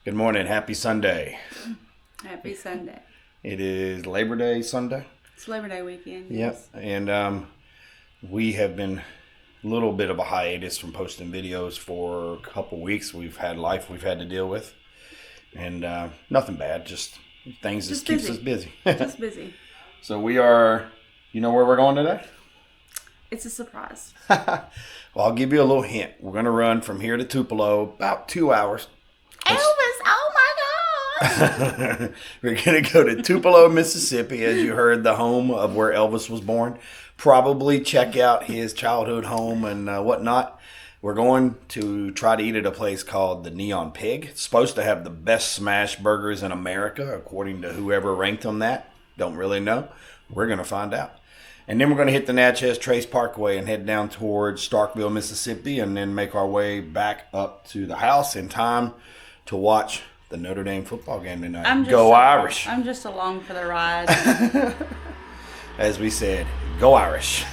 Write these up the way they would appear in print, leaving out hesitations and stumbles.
Good morning. Happy Sunday. Happy Sunday. It is Labor Day Sunday. It's Labor Day weekend. Yep. Yes. And we have been a little bit of a hiatus from posting videos for a couple weeks. We've had life we've had to deal with. And nothing bad. Just things that keeps us busy. Just busy. So we are, you know where we're going today? It's a surprise. Well, I'll give you a little hint. We're going to run from here to Tupelo about 2 hours. Elvis, oh my God. We're going to go to Tupelo, Mississippi, as you heard, the home of where Elvis was born. Probably check out his childhood home and whatnot. We're going to try to eat at a place called the Neon Pig. It's supposed to have the best smashburgers in America, according to whoever ranked them that. Don't really know. We're going to find out. And then we're going to hit the Natchez Trace Parkway and head down towards Starkville, Mississippi, and then make our way back up to the house in time to watch the Notre Dame football game tonight. Go Irish. I'm just along for the ride. As we said, go Irish.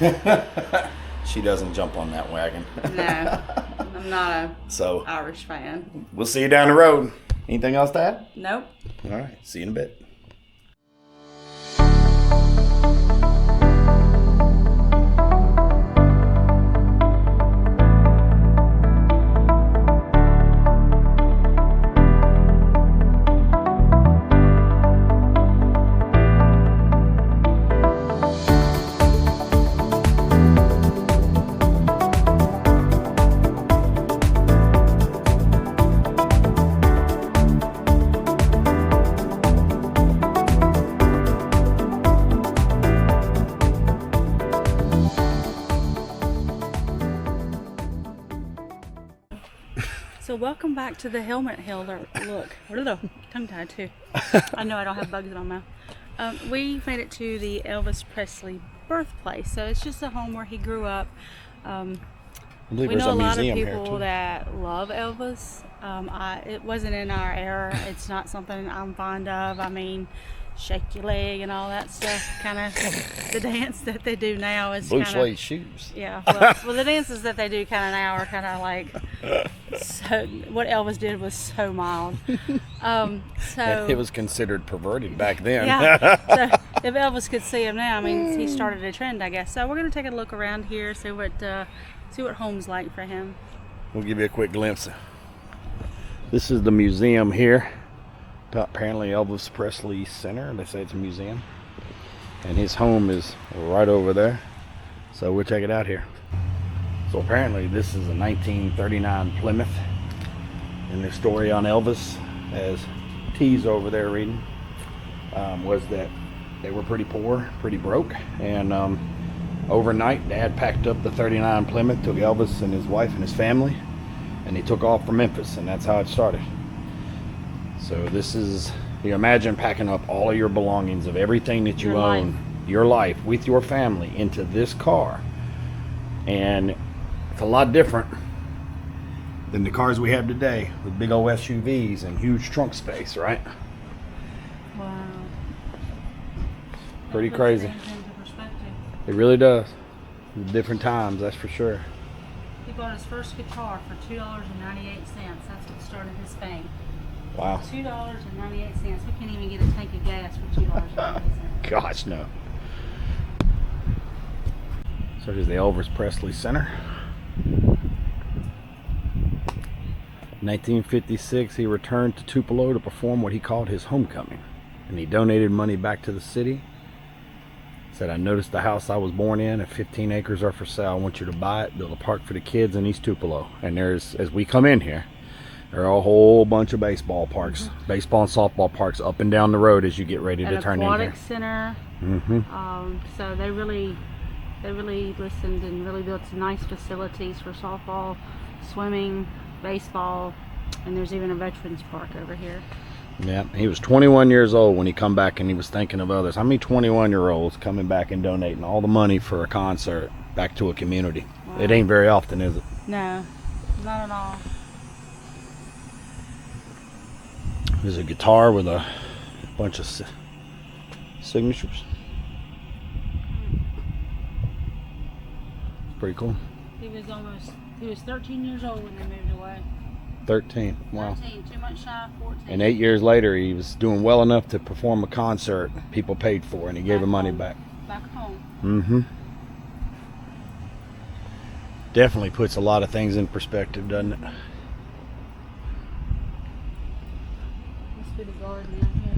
She doesn't jump on that wagon. No, I'm not a Irish fan. We'll see you down the road. Anything else to add? Nope. All right. See you in a bit. So welcome back to the Helmet Hill. Look, tongue tied too. I know I don't have bugs in my mouth. We made it to the Elvis Presley birthplace. So it's just a home where he grew up. We know a lot of people that love Elvis. It wasn't in our era. It's not something I'm fond of. I mean, shake your leg and all that stuff. Kind of the dance that they do now is blue suede shoes. Yeah. Well, the dances that they do kind of now are kind of like. So what Elvis did was so mild. So it was considered perverted back then. Yeah. So if Elvis could see him now, I mean, he started a trend, I guess. So we're gonna take a look around here, see what home's like for him. We'll give you a quick glimpse. This is the museum here. Apparently Elvis Presley Center. They say it's a museum, and his home is right over there. So we'll check it out here. So apparently this is a 1939 Plymouth, and the story on Elvis, as T's over there reading, was that they were pretty poor, pretty broke, and overnight Dad packed up the 39 Plymouth, took Elvis and his wife and his family, and he took off for Memphis, and that's how it started. So this is, you imagine packing up all of your belongings of everything that you own, your life, with your family into this car, and it's a lot different than the cars we have today with big old SUVs and huge trunk space, right? Wow. Pretty crazy. It really does. Different times, that's for sure. He bought his first guitar for $2.98. That's what started his fame. Wow. $2.98. We can't even get a tank of gas for $2.98. Gosh, no. So here's the Elvis Presley Center. 1956, he returned to Tupelo to perform what he called his homecoming, and he donated money back to the city. Said, I noticed the house I was born in, and 15 acres are for sale. I want you to buy it, build a park for the kids in East Tupelo. And there's, as we come in here, there are a whole bunch of baseball parks, baseball and softball parks up and down the road as you get ready to turn in here. An aquatic center. So they really listened and really built some nice facilities for softball, swimming, baseball, and there's even a veterans park over here. Yeah, he was 21 years old when he come back, and he was thinking of others. How many 21-year-olds coming back and donating all the money for a concert back to a community? Wow. It ain't very often, is it? No, not at all. There's a guitar with a bunch of signatures. It's pretty cool. He was 13 years old when they moved away. 13. Wow. 13, 2 months shy of 14. And 8 years later, he was doing well enough to perform a concert people paid for, and he gave him money back. Back home. Mm-hmm. Definitely puts a lot of things in perspective, doesn't it? Must be the garden out here.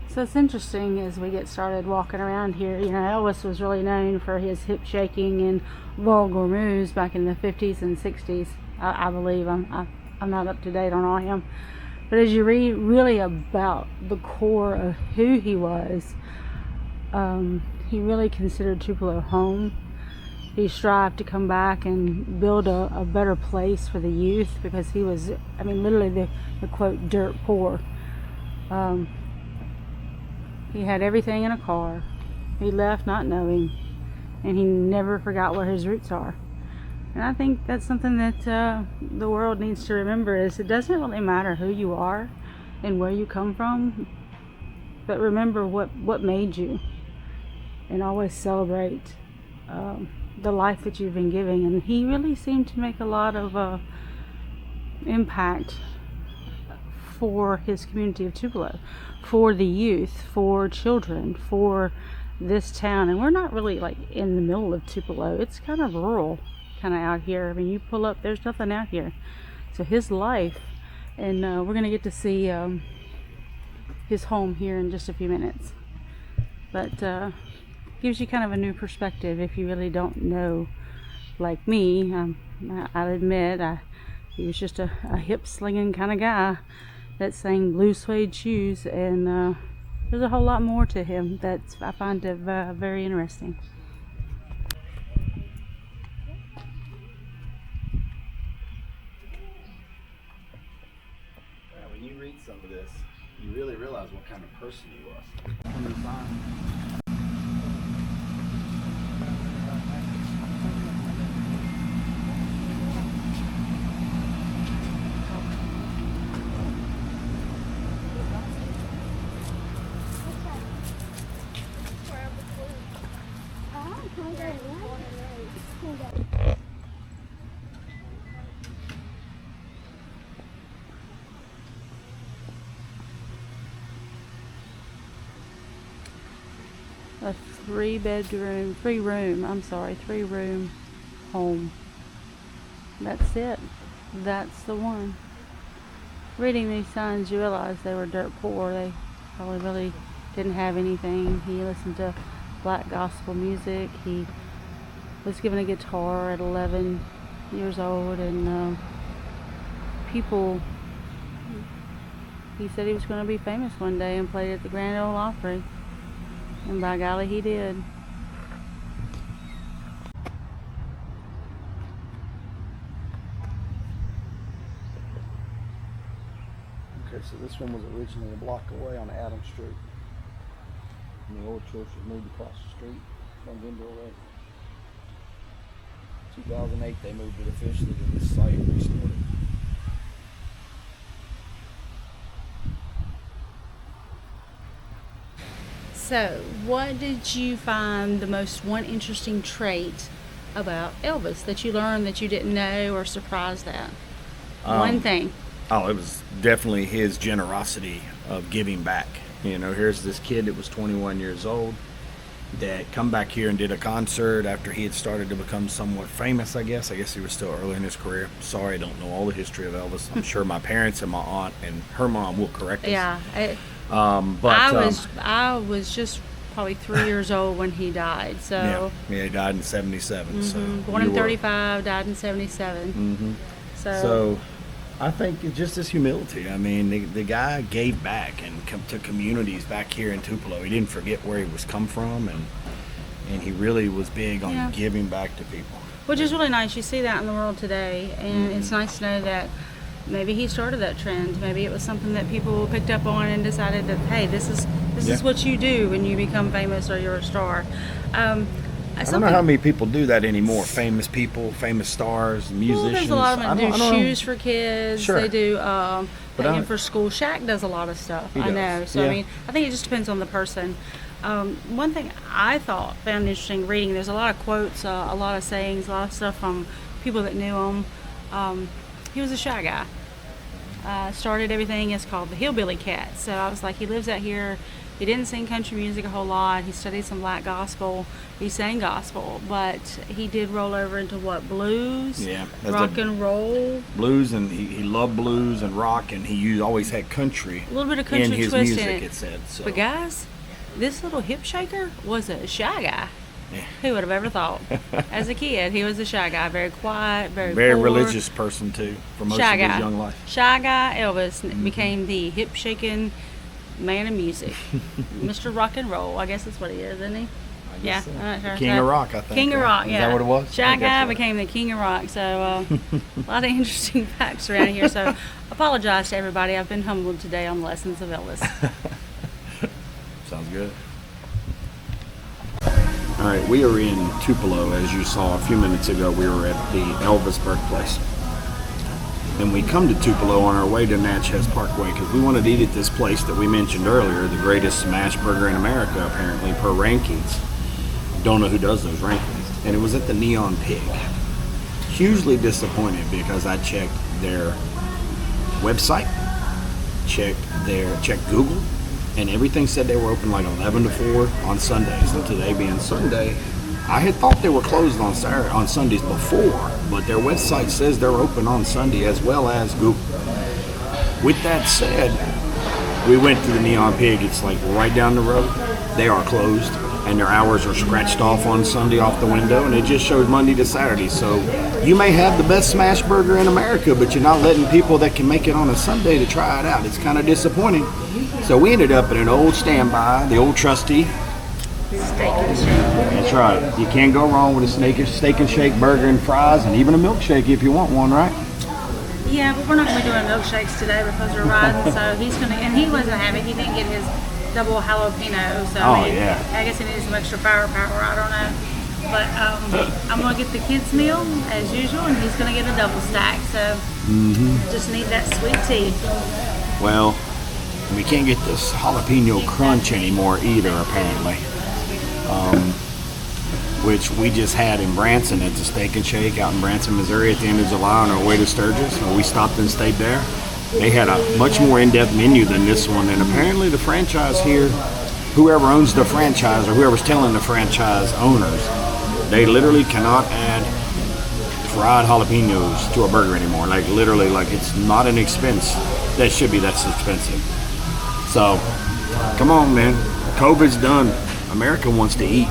So it's interesting as we get started walking around here. You know, Elvis was really known for his hip shaking and vulgar moves back in the 50s and 60s. I believe. I'm not up to date on all him. But as you read really about the core of who he was, he really considered Tupelo home. He strived to come back and build a better place for the youth, because he was, I mean, literally the quote, dirt poor. He had everything in a car. He left not knowing, and he never forgot where his roots are. And I think that's something that the world needs to remember, is it doesn't really matter who you are and where you come from, but remember what made you, and always celebrate the life that you've been giving. And he really seemed to make a lot of impact for his community of Tupelo, for the youth, for children, for this town. And we're not really like in the middle of Tupelo. It's kind of rural, kind of out here. I mean, you pull up, there's nothing out here. So his life, and we're gonna get to see his home here in just a few minutes. But gives you kind of a new perspective if you really don't know, like me. I'll admit, he was just a hip slinging kind of guy that sang blue suede shoes, and there's a whole lot more to him that I find very interesting. When you read some of this, you really realize what kind of person he was. A three room home. That's it. That's the one. Reading these signs, you realize they were dirt poor. They probably really didn't have anything. He listened to black gospel music. He was given a guitar at 11 years old, and people, he said he was going to be famous one day and played at the Grand Ole Opry. And by golly, he did. Okay, so this one was originally a block away on Adams Street. And the old church was moved across the street from Denver Road. 2008, they moved it officially to this site and restored it. So, what did you find the one interesting trait about Elvis that you learned that you didn't know, or surprised at? One thing. Oh, it was definitely his generosity of giving back. You know, here's this kid that was 21 years old that come back here and did a concert after he had started to become somewhat famous, I guess. I guess he was still early in his career. Sorry, I don't know all the history of Elvis. I'm sure my parents and my aunt and her mom will correct us. Yeah. I was just probably 3 years old when he died. So yeah, he died in 77. Mm-hmm. So born in 35, died in 77. Mm-hmm. So I think it's just his humility. I mean, the guy gave back and to communities back here in Tupelo. He didn't forget where he was come from, and he really was big on giving back to people. Which is really nice. You see that in the world today, and it's nice to know that maybe he started that trend. Maybe it was something that people picked up on and decided that, hey, this is what you do when you become famous or you're a star. I don't know how many people do that anymore. Famous people, famous stars, musicians. Well, there's a lot of them that do shoes for kids. Sure. They do paying for school. Shaq does a lot of stuff. I know. So, I mean, I think it just depends on the person. One thing I found interesting reading, there's a lot of quotes, a lot of sayings, a lot of stuff from people that knew him. He was a shy guy. Started everything. It's called the Hillbilly Cat. So I was like, he lives out here. He didn't sing country music a whole lot. He studied some black gospel. He sang gospel, but he did roll over into blues, rock and roll. Blues, and he loved blues and rock, and he always had country. A little bit of country in his twist music, in it. it said. So. But guys, this little hip shaker was a shy guy. Yeah. Who would have ever thought? As a kid, he was a shy guy, very quiet, very poor. Religious person too, for most of his young life. Shy guy Elvis became the hip shaking man of music, Mr. Rock and Roll. I guess that's what he is, isn't he? Yeah, so. I'm not sure. King of Rock, I think. King of Rock, yeah. Is that what it was? Shy guy became the King of Rock. So a lot of interesting facts around here. So apologize to everybody. I've been humbled today on Lessons of Elvis. Sounds good. All right, we are in Tupelo, as you saw a few minutes ago. We were at the Elvis birthplace. And we come to Tupelo on our way to Natchez Parkway because we wanted to eat at this place that we mentioned earlier, the greatest smashburger in America, apparently, per rankings. Don't know who does those rankings. And it was at the Neon Pig. Hugely disappointed because I checked their website, checked Google, and everything said they were open like 11 to 4 on Sundays. And today being Sunday, I had thought they were closed on Sundays before, but their website says they're open on Sunday as well as Google. With that said, we went to the Neon Pig. It's like right down the road. They are closed, and their hours are scratched off on Sunday off the window, and it just shows Monday to Saturday. So you may have the best smash burger in America, but you're not letting people that can make it on a Sunday to try it out. It's kind of disappointing. So we ended up at an old standby, the old trusty. Steak and shake. That's right. You can't go wrong with a steak and shake burger and fries, and even a milkshake if you want one, right? Yeah, but we're not going to be doing milkshakes today because we're riding. So he's going to, and he wasn't having. He didn't get his double jalapeno. So I guess he needs some extra firepower. I don't know. But I'm going to get the kids' meal as usual, and he's going to get a double stack. So just need that sweet tea. Well, we can't get this jalapeno crunch anymore either, apparently. Which we just had in Branson at the Steak and Shake out in Branson, Missouri at the end of July on our way to Sturgis. And we stopped and stayed there. They had a much more in-depth menu than this one, and apparently the franchise here, whoever owns the franchise or whoever's telling the franchise owners, they literally cannot add fried jalapenos to a burger anymore. Like literally, like it's not an expense that should be that expensive. So, come on, man. COVID's done. America wants to eat.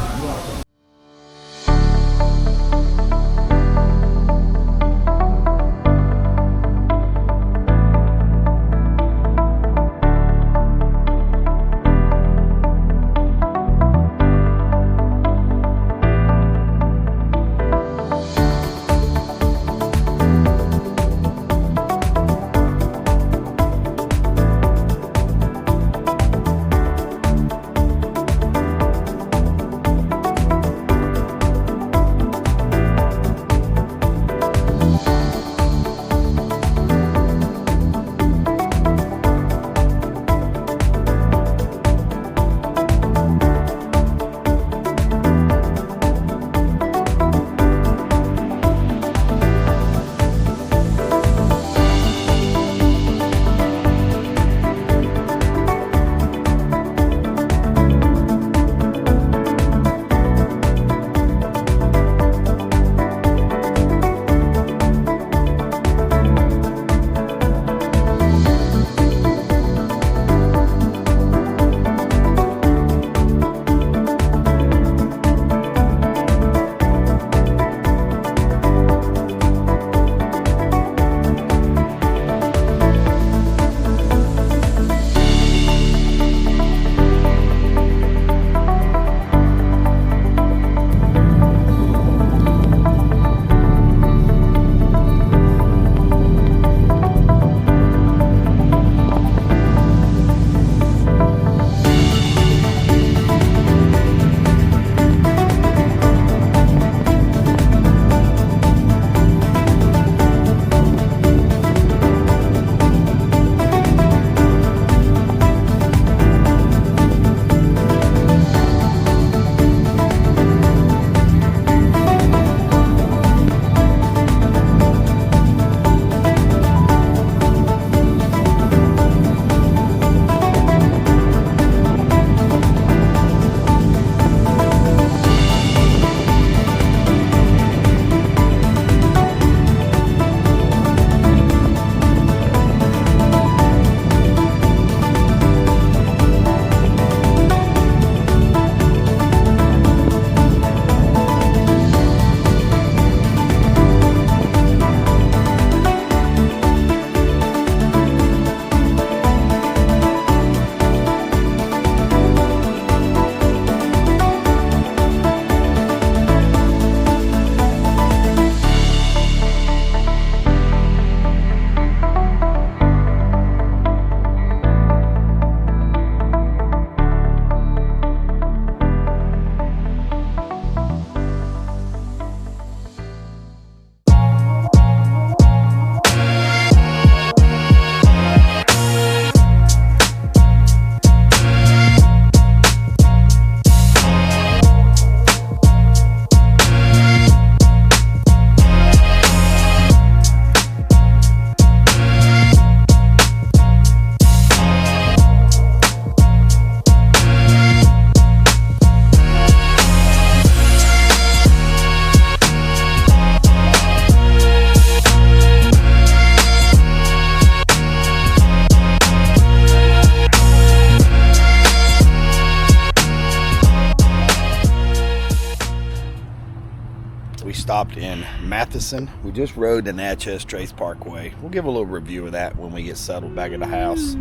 stopped in Matheson. We just rode the Natchez Trace Parkway. We'll give a little review of that when we get settled back at the house.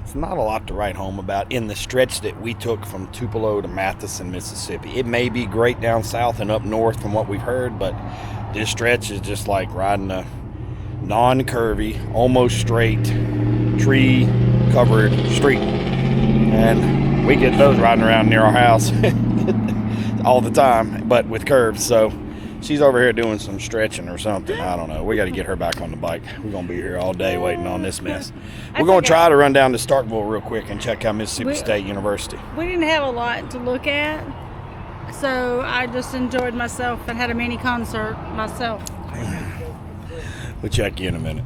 It's not a lot to write home about in the stretch that we took from Tupelo to Matheson, Mississippi. It may be great down south and up north from what we've heard, but this stretch is just like riding a non-curvy, almost straight, tree-covered street. And we get those riding around near our house all the time, but with curves. So she's over here doing some stretching or something. I don't know. We got to get her back on the bike. We're going to be here all day waiting on this mess. We're going to try to run down to Starkville real quick and check out Mississippi State University. We didn't have a lot to look at, so I just enjoyed myself and had a mini concert myself. We'll check you in a minute.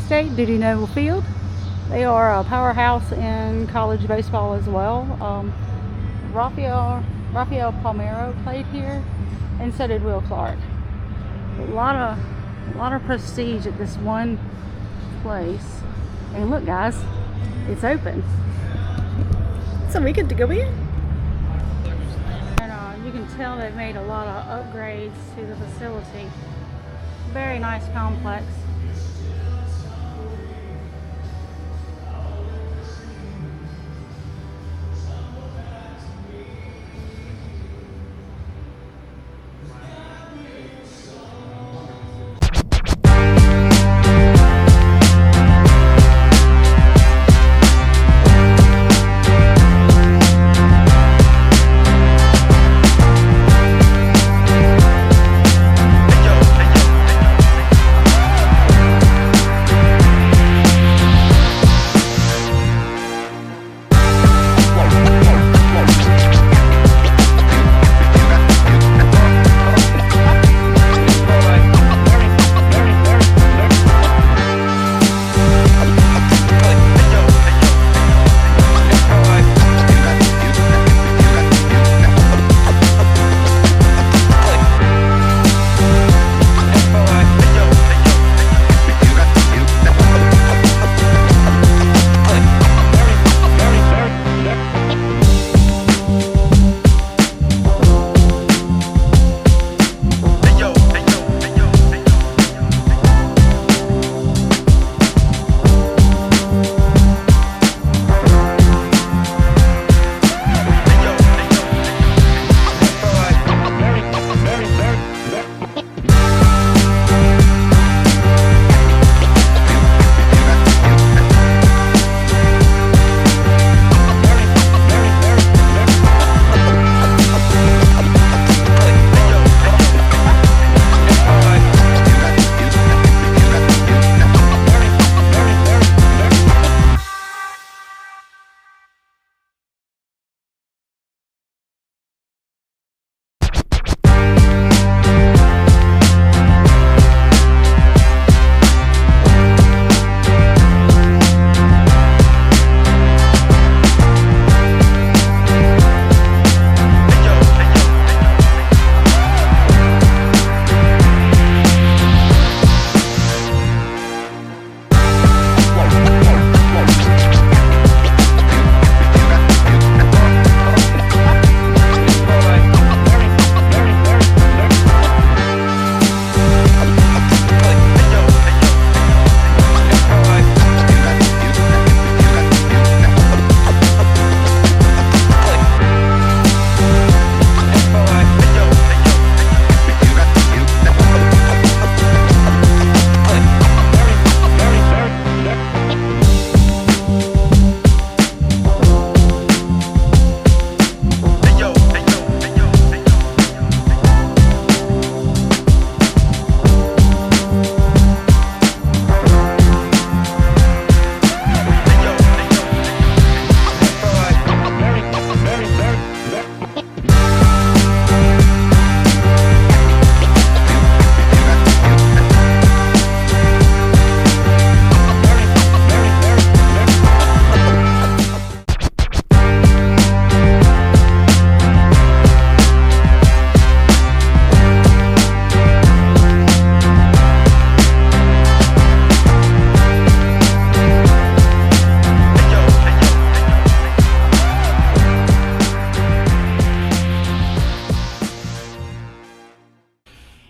State, Dudy Noble Field. They are a powerhouse in college baseball as well. Rafael Palmeiro played here, and so did Will Clark. A lot of prestige at this one place. And look, guys, it's open, so we get to go in. And you can tell they've made a lot of upgrades to the facility. Very nice complex.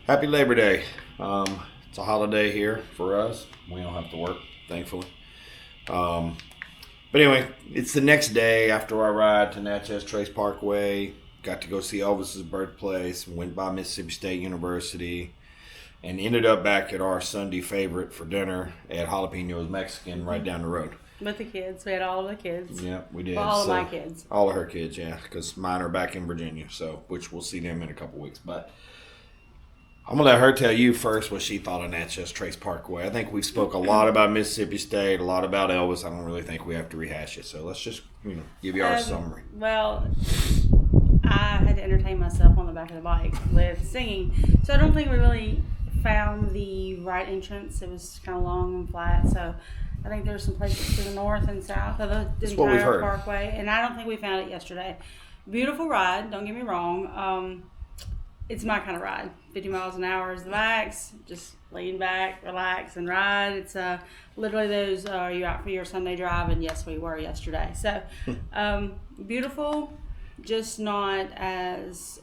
Happy Labor Day. It's a holiday here for us. We don't have to work, thankfully. But anyway, it's the next day after our ride to Natchez Trace Parkway. Got to go see Elvis's birthplace. Went by Mississippi State University. And ended up back at our Sunday favorite for dinner at Jalapenos Mexican right down the road. With the kids. We had all of the kids. Yeah, we did. Well, all of my kids. All of her kids, yeah. Because mine are back in Virginia, so which we'll see them in a couple weeks. But I'm going to let her tell you first what she thought of Natchez Trace Parkway. I think we've spoke a lot about Mississippi State, a lot about Elvis. I don't really think we have to rehash it. So let's just, give you our summary. Well, I had to entertain myself on the back of the bike with singing. So I don't think we really found the right entrance. It was kind of long and flat, so I think there's some places to the north and south of the That's what we've entire heard. parkway, and I don't think we found it yesterday. Beautiful ride, don't get me wrong. It's my kind of ride. 50 miles an hour is the max. Just lean back, relax, and ride. It's literally those, are you out for your Sunday drive? And yes, we were yesterday. So beautiful, just not as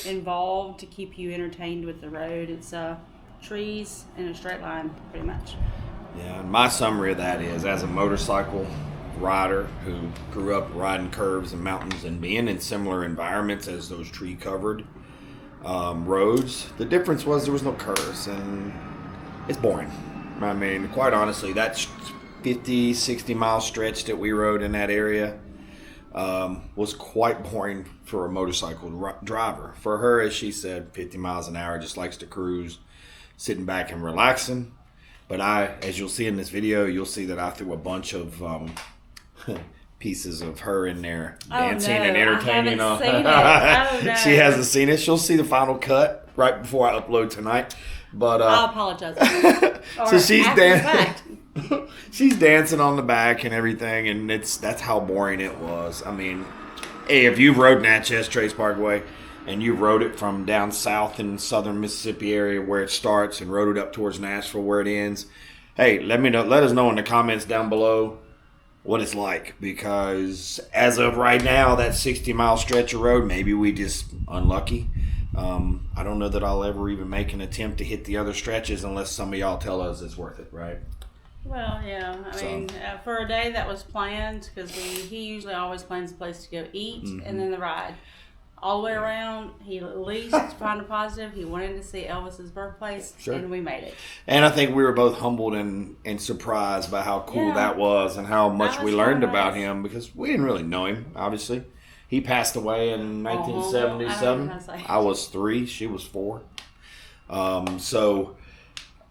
involved to keep you entertained with the road. It's trees in a straight line, pretty much. Yeah, and my summary of that is, as a motorcycle rider who grew up riding curves and mountains and being in similar environments as those tree-covered roads, the difference was there was no curves, and it's boring. I mean, quite honestly, that 50, 60-mile stretch that we rode in that area was quite boring for a motorcycle driver. For her, as she said, 50 miles an hour, just likes to cruise, sitting back and relaxing. But as you'll see in this video, you'll see that I threw a bunch of pieces of her in there dancing and entertaining. I haven't seen it. She hasn't seen it. She'll see the final cut right before I upload tonight. But I'll apologize. So she's dancing. She's dancing on the back and everything, and that's how boring it was. I mean, hey, if you've rode Natchez Trace Parkway and you rode it from down south in southern Mississippi area where it starts and rode it up towards Nashville where it ends, hey, let us know in the comments down below what it's like, because as of right now, that 60-mile stretch of road, maybe we just unlucky. I don't know that I'll ever even make an attempt to hit the other stretches unless some of y'all tell us it's worth it, right? Well, yeah. I mean, for a day that was planned, because he usually always plans a place to go eat and then the ride. All the way around, he at least found a positive. He wanted to see Elvis's birthplace, and we made it. And I think we were both humbled and surprised by how cool that was and how much we learned about him, because we didn't really know him, obviously. He passed away in 1977. I was 3. She was 4. So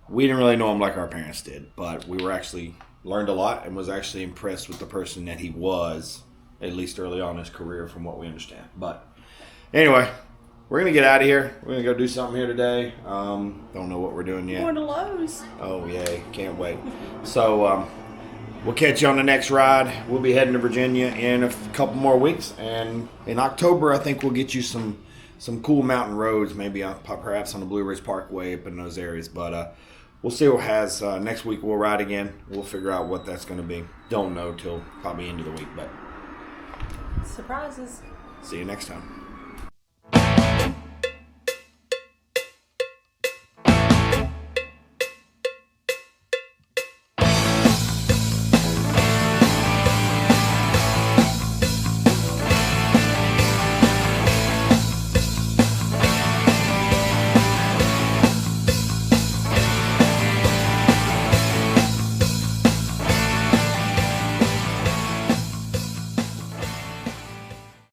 we didn't really know him like our parents did, but we were actually learned a lot and was actually impressed with the person that he was, at least early on in his career, from what we understand. But anyway, we're going to get out of here. We're going to go do something here today. Don't know what we're doing yet. Going to Lowe's. Oh, yay. Can't wait. So we'll catch you on the next ride. We'll be heading to Virginia in a couple more weeks. And in October, I think we'll get you some cool mountain roads, maybe perhaps on the Blue Ridge Parkway up in those areas. But we'll see what has. Next week we'll ride again. We'll figure out what that's going to be. Don't know till probably end of the week. But surprises. See you next time.